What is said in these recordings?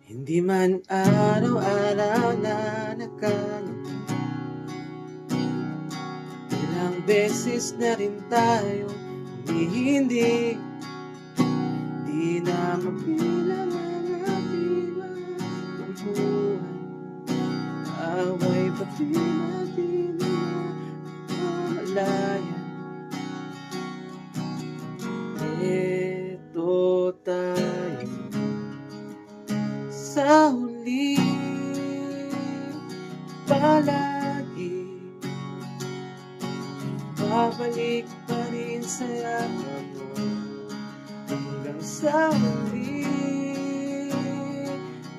Hindi man araw-araw na nagkalaman, ilang beses na rin tayong humihindi. Di na mabilang ang ating mga tampuhan, away pati natin na mamalayan. Eto tayo sa huli, palagi babalik pa rin sa yaman mo. Hanggang sa huli,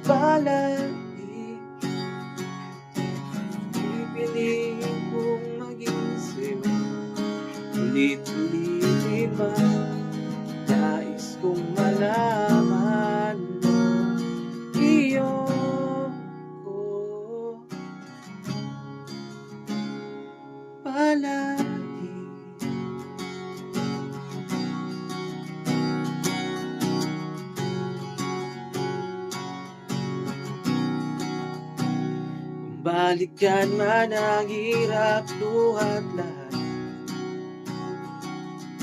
palagi pipiliin kong maging sa'yo. Ulit-ulitin man, nais kong malaman mo, iyo ko palagi. Kung balikan man ang hirap, luhat lahat,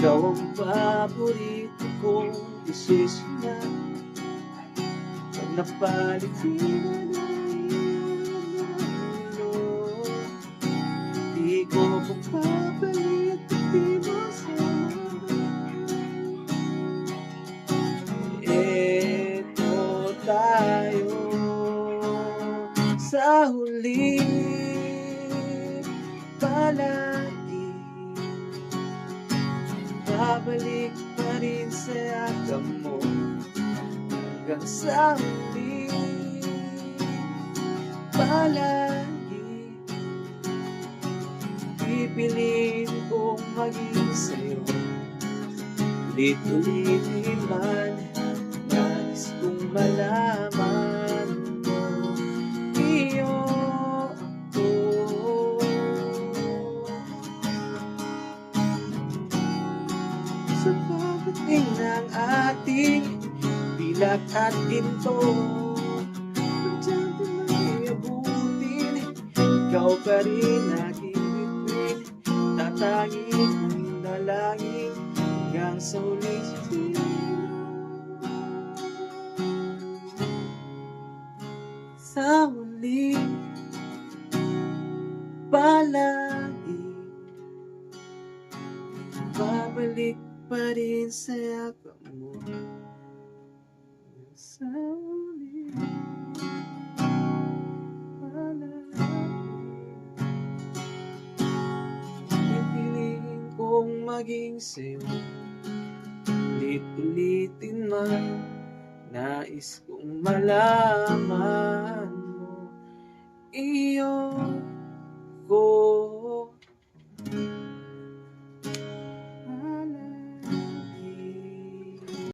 ikaw ang paborito kong desisyon. Pag napalitan na iyong mundo, di ko mapapalit at di mo sama. Eto tayo sa huli, palagi babalik pa rin sa yakap mo. Hanggang sa huli, palagi pipiliin kong maging sa'yo. Ulit-ulitin man, nais kong malaman mo, iyo ako. Sa pagdating ng ating bilag at ginto, nandiyan ko nang iabutin, ikaw pa rin aking bituin. Tatangin ang dalangin hanggang sa huling sa'yo. Sa huli, palagi babalik pa rin sa yakap mo. Sa huli, palagi pipiliin kong maging sa'yo. Ulit-ulitin man, nais kong malaman mo, iyo